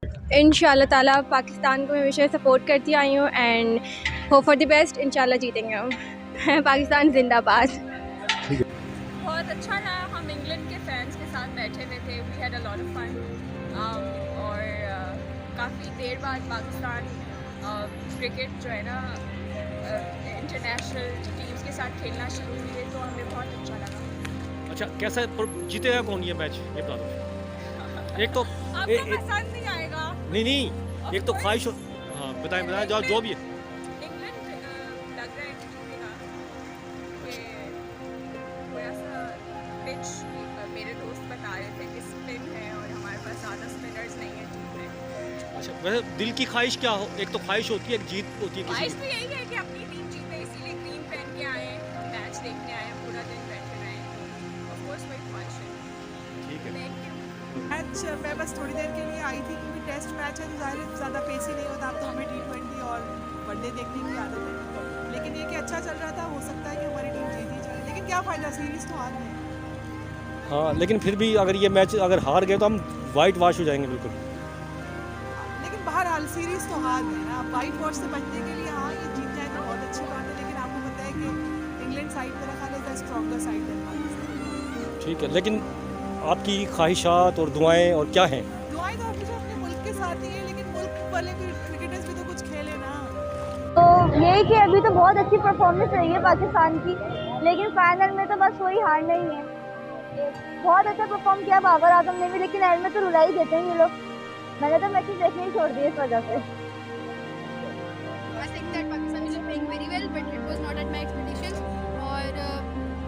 इंशाल्लाह ताला पाकिस्तान को मैं हमेशा सपोर्ट करती आई हूँ and hope for the best. इंशाल्लाह जीतेंगे हम। पाकिस्तान जिंदाबाद। बहुत अच्छा रहा। हम इंग्लैंड के फैंस के साथ बैठे हुए थे। We had a lot of fun और काफ़ी देर बाद पाकिस्तान क्रिकेट जो है ना इंटरनेशनल टीम्स के साथ खेलना शुरू हुई, तो हमें बहुत अच्छा लगा। अच्छा, कैसा जीतेगा कौन ये मैच, ये बता दो। एक तो आपको पसंद नहीं आएगा। नहीं, एक तो ख्वाहिश हाँ बताएं बताएं जो भी है। इंग्लैंड लग रहा है कि जीतेगा। थोड़ा सा पिच मेरे दोस्त बता रहे थे कि स्पिन है और हमारे पास ज़्यादा स्पिनर्स नहीं है टीम में। अच्छा, वैसे दिल की ख्वाहिश क्या हो, एक तो ख्वाहिश होती है, एक जीत होती है ख्वाहिश किसी तो यही है कि अपनी टीम जीते, इसीलिए ग्रीन पहन के आए, मैच देखने आए, पूरा दिन बैठे रहे। ऑफ कोर्स वही ख्वाहिश है। ठीक है। Thank you. मैच मैं बस थोड़ी देर के लिए आई थी क्योंकि टेस्ट मैच है तो ज़ाहिर है ज़्यादा पेस ही नहीं होता। अब तो हमें T20 और वनडे देखने की आदत है, लेकिन ये कि अच्छा चल रहा था। हो सकता है कि हमारी टीम जीत ही जाए, लेकिन क्या फ़ायदा, सीरीज़ तो हार गए। हाँ, लेकिन फिर भी अगर ये मैच अगर हार गए तो हम वाइट वॉश हो जाएंगे बिल्कुल। लेकिन बहरहाल सीरीज़ तो हार गए ना। अब वाइट वॉश से बचने के लिए हाँ, ये जीत जाए तो बहुत अच्छी बात है, लेकिन आपको पता है कि इंग्लैंड साइड मेरा ख्याल है द स्ट्रॉन्गर साइड है पाकिस्तान। ठीक है, लेकिन आपकी ख्वाहिशात और दुआएं और क्या हैं? दुआएं तो हमेशा अपने मुल्क के साथ ही है, लेकिन मुल्क वाले भी क्रिकेटर्स भी तो कुछ खेले ना। तो यही कि अभी तो बहुत अच्छी परफॉर्मेंस रही है पाकिस्तान की, लेकिन फाइनल में तो बस वही हारना ही है। बहुत अच्छा परफॉर्म किया बाबर आजम ने भी, लेकिन एंड में तो रुला ही देते हैं ये लोग। मैंने तो मैचेस देखने ही छोड़ दिए इस वजह से। I think that Pakistan is playing very well, but it was not at my expectations. और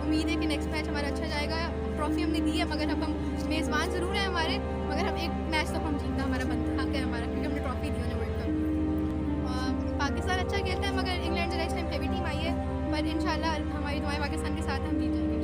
उम्मीद है कि नेक्स्ट मैच हमारा अच्छा जाएगा। ट्रॉफी हमने दी है, मगर अब हम मेज़बान ज़रूर हैं हमारे, मगर हम एक मैच तो हम जीतना हमारा बनता हक है हमारा, क्योंकि हमने ट्रॉफी दी उन्हें वर्ल्ड कप। पाकिस्तान अच्छा खेलता है, मगर इंग्लैंड जो नेक्स्ट टाइम हैवी टीम आई है, पर इंशाल्लाह हमारी दुआएं पाकिस्तान के साथ हम जीत जाएंगे।